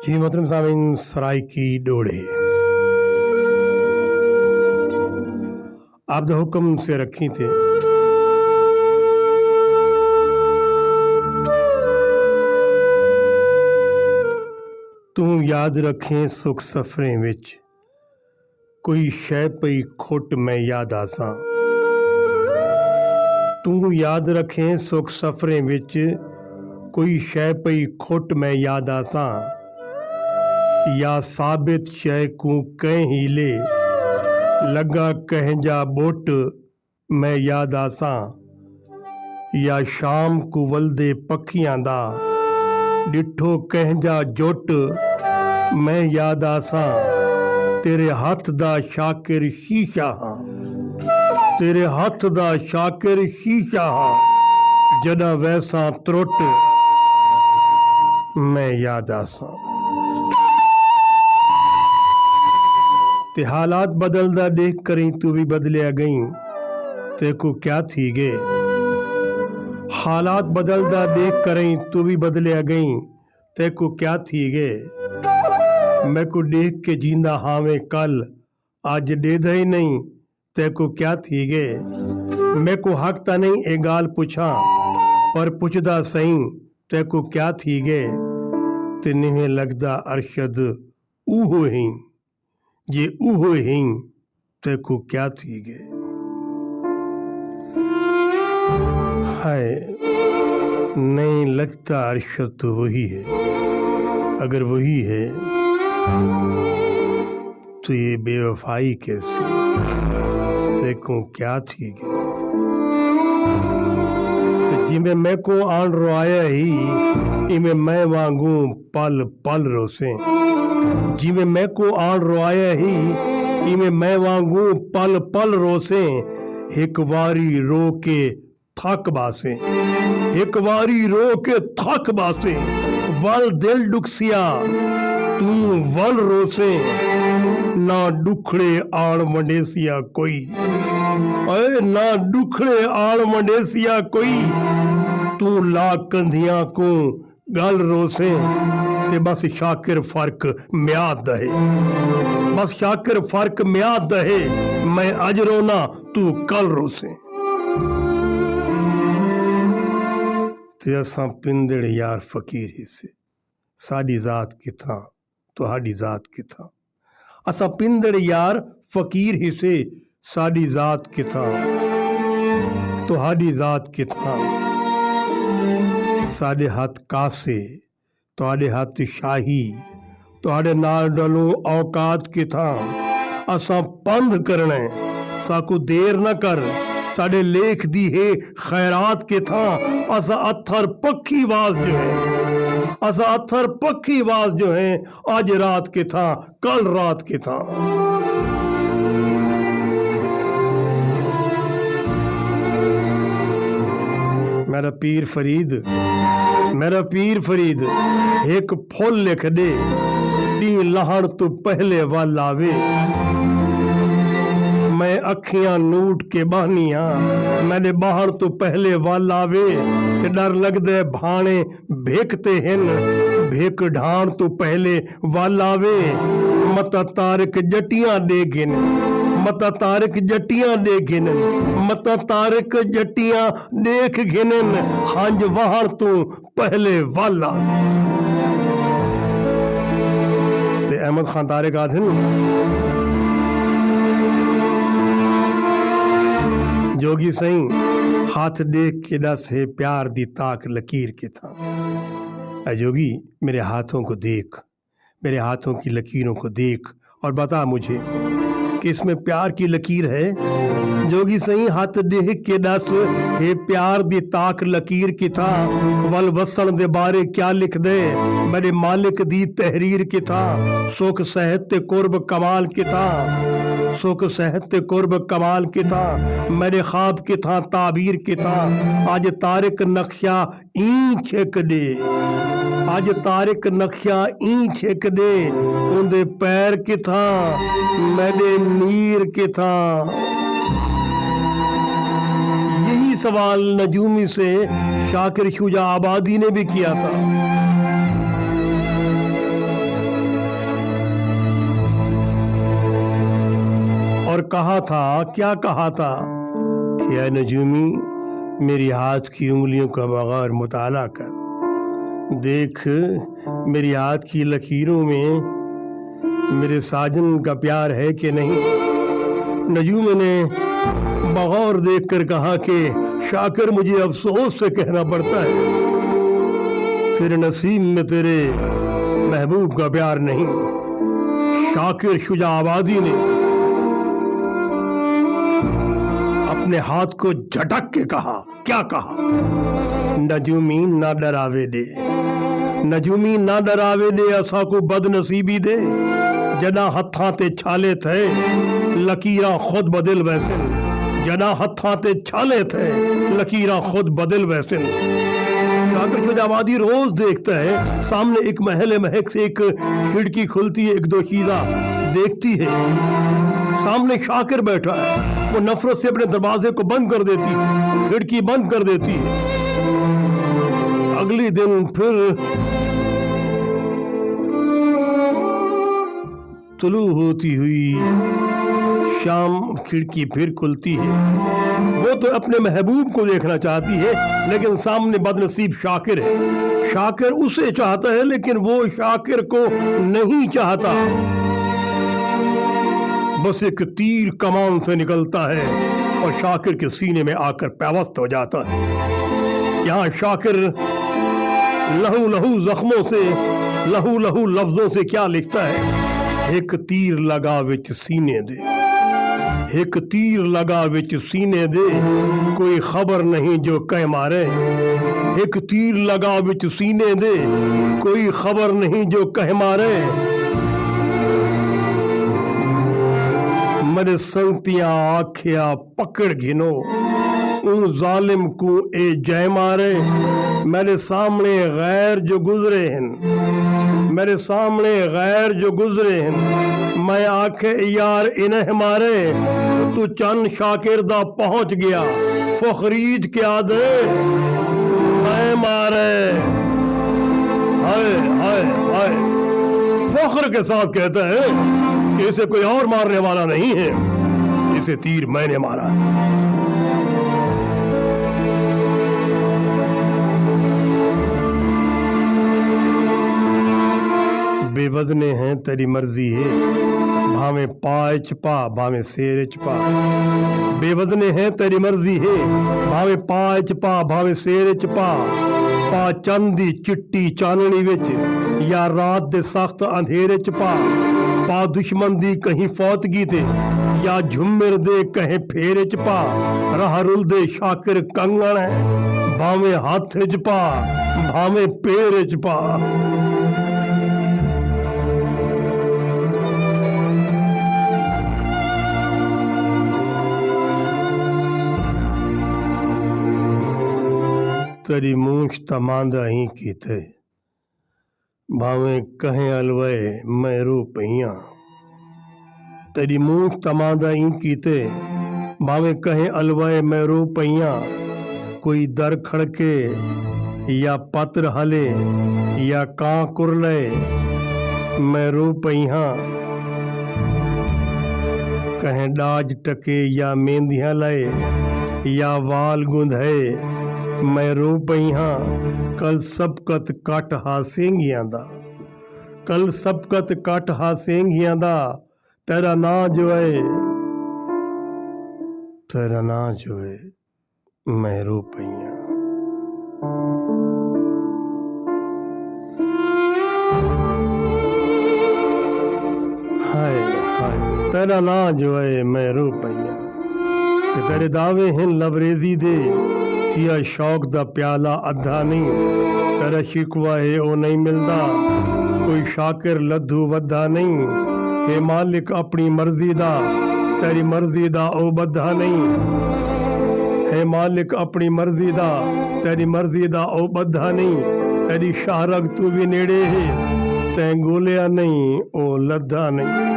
जी मोहतरम सामीन, सराय की डोड़े आप द हुक्म से रखी थे। तू याद रखें सुख सफरें विच, कोई शै पई खोट मैं याद आसां। तू याद रखें सुख सफरें विच, कोई शै पई खोट मैं याद आसां। या साबित शै को कह हीले, लगा कहंजा बोट मैं याद आसां। या शाम को वलदे पखियां दा, डिठो कहंजा जुट मैं याद आसां। तेरे हथ दा शाकिर शीशा हां, तेरे हथ दा शाकिर शीशा हां। जदा वैसा त्रुट मैं याद आसां। ते हालात बदलदा देख करी तू भी बदलिया गई, तेको क्या थी गे। हालात बदलदा देख करी तू भी बदलिया गई, तेको क्या थी गे। मैं को देख के जींदा हावे कल, आज देदा ही नहीं, तेको क्या थी गे। मैं को हक ता नहीं ए गाल पुछा, पर पुछदा सही तेको क्या थी गे। ते निवें लगदा अरशद ऊहो ही, ये ऊहो ही तेको क्या थी गे। हाय नहीं लगता अरशद तो वही है, अगर वही है तो ये बेवफाई कैसी तेको क्या थी गे। तो जिमें मैं को आन रोया ही, इमें मैं वांगू पल पल रोसे। जिमें मैं को आन रोया ही, इमें मैं वांगू पल पल रोसे। एक वारी रो के थक बासे, एक वारी रो के थक बासे। वल दिल दुखसिया तू वल रोसे, ना दुखड़े आड़ मंडेसिया कोई। अरे ना दुखड़े आड़ मंडेसिया कोई, तू ला कंधियां को गल रोसे। ते बस शाकिर फर्क म्याद दहे, बस शाकिर फर्क म्याद दहे। मैं अज रोना तू कल रोसे। ते असां पिंदड़ यार फकीर हिस्से, साडी जात किथां तुहाडी जात किथां। असां पिंदड़ यार फकीर हिस्से, साडी जात किथां तुहाडी जात किथां। साडे हथ कासे तुहाडे हथ शाही, तुहाडे नाल डलो औकात किथां। असां पंध करना साकू देर न कर, साडे लेख दी है खैरात किथां। असां अथर पक्की वाज जो है, असां अथर पक्की वाज जो है। आज रात किथां कल रात किथां। मेरा पीर फरीद, मेरा पीर फरीद एक फुल लिख दे, डी लहण तो पहले वाल आवे। मैं अखियां नूट के बहनिया, मैंने बाहर तो पहले वाल आवे। ते डर लगदे भाने भेकते हिन, भेक ढाण तो पहले वाल आवे। मता तारक जटियां दे गिन, मता तारक जटियां दे गिनन, मता तारक जटियां देख गिनन। हंज वाहन तू पहले वाला। ते अहमद खान तारिक आधन जोगी सही हाथ देख के दस है प्यार दी ताक लकीर के था। ऐ जोगी मेरे हाथों को देख, मेरे हाथों की लकीरों को देख और बता मुझे कि इसमें प्यार की लकीर है। जोगी सही हाथ देख के दस हे प्यार दी ताक लकीर की था। वल वसन दे बारे क्या लिख दे, मेरे मालिक दी तहरीर की था। सुख सहत कुर्ब कमाल की था, सुख सहत कुर्ब कमाल की था। मेरे ख्वाब की था ताबीर की था। आज तारिक नक्शा ई छिक दे, आज तारिक नक्शा ई छिक दे। उनदे पैर की था मेरे नीर की था। यही सवाल नजूमी से शाकिर शुजा आबादी ने भी किया था। और कहा था, क्या कहा था कि ऐ नजूमी, मेरी हाथ की उंगलियों का बगैर मुताला कर, देख मेरी हाथ की लकीरों में मेरे साजन का प्यार है कि नहीं। नजूम ने बगौर देखकर कहा कि शाकिर, मुझे अफसोस से कहना पड़ता है, तेरे नसीब में तेरे महबूब का प्यार नहीं। शाकिर शुजाआबादी ने अपने हाथ को झटक के कहा, क्या कहा, नजूमी ना डरावे दे, नजूमी ना डरावे दे, असा को बदनसीबी दे, जना हत्थां ते छाले थे लकीरां खुद बदल वैसे, जना हत्थां ते छाले थे लकीरां खुद बदल वैसे। शाकिर शुजाआबादी रोज देखता है सामने एक महल महक से एक खिड़की खुलती है, एक दोशीदा देखती है, सामने शाकिर बैठा है, वो नफरत से अपने दरवाजे को बंद कर देती है, खिड़की बंद कर देती है। अगले दिन फिर तुलू होती हुई शाम खिड़की फिर खुलती है। वो तो अपने महबूब को देखना चाहती है, लेकिन सामने बदनसीब शाकिर है। शाकिर उसे चाहता है, लेकिन वो शाकिर को नहीं चाहता। बस एक तीर कमान से निकलता है और शाकिर के सीने में आकर पैवस्त हो जाता है। यहाँ शाकिर लहू लहू जख्मों से, लहू लहू लफ्जों से क्या लिखता है, एक तीर लगा विच सीने दे, एक तीर लगा विच सीने दे, कोई खबर नहीं जो कह मारे, एक तीर लगा विच सीने दे, कोई खबर नहीं जो कह मारे। मेरे संगतियां आखिया पकड़ घिनो, उन जालिम को ए जय मारे। मेरे सामने गैर जो गुजरे हैं, मेरे सामने गैर जो गुजरे हैं, मैं आखे यार इन्हें मारे। तू चंद शाकिर दा पहुंच गया, फखरीद क्या दे मैं मारे। हाय हाय हाय, फख्र के साथ कहता है कि इसे कोई और मारने वाला नहीं है, इसे तीर मैंने मारा। बेवजने हैं तेरी मर्जी है, भावे पाए चपा भावे शेर चपा। बेवजने हैं तेरी मर्जी है, भावे पाए चपा भावे शेर चपा। पा चंदी चिट्टी चाननी विच या रात दे सख्त अंधेरे च पा। पा दुश्मन दी कहीं फौतगी ते या झुम्मर दे कहीं फेरे च पा। राह रुल दे शाकिर कंगण है, भावे हाथ च पा भावे पैर च पा। तेरी मूछ तमांदा ही की थे, भावे कहें अलवे मैं रो पहिया। तेरी मूछ तमांदा ही की थे, भावे कहें अलवे मैं रो पहिया। कोई दर खड़के या पत्र हले या कां कुरले मैं रो पहिया। कहें डाज टके या मेहंदियां लाए या वाल गुंधे मैं रो पहिया। कल सबकत कट हासेंगियां दा, कल सबकत कट हासेंगियां दा। तेरा ना जो है, तेरा ना जो है मैं रो पहिया। हाय हाय, तेरा ना जो है मैं रो पहिया। ते तेरे दावे हैं लबरेजी दे, सिया शौक दा प्याला अद्धा नहीं। तेरा शिकवा है ओ नहीं मिलदा, कोई शाकिर लद्दू वद्दा नहीं। हे मालिक अपनी मर्जी दा, तेरी मर्जी दा ओ बद्धा नहीं। हे मालिक अपनी मर्जी दा, तेरी मर्जी दा ओ बद्धा नहीं। तेरी शाहरग तू भी नेड़े है, तैं गोलिया नहीं ओ लद्दा नहीं।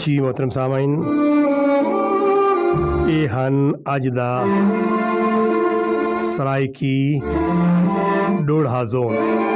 जी मोहतरम सामाइन, ये हन अज दा सराइकी डोड़ा जोन।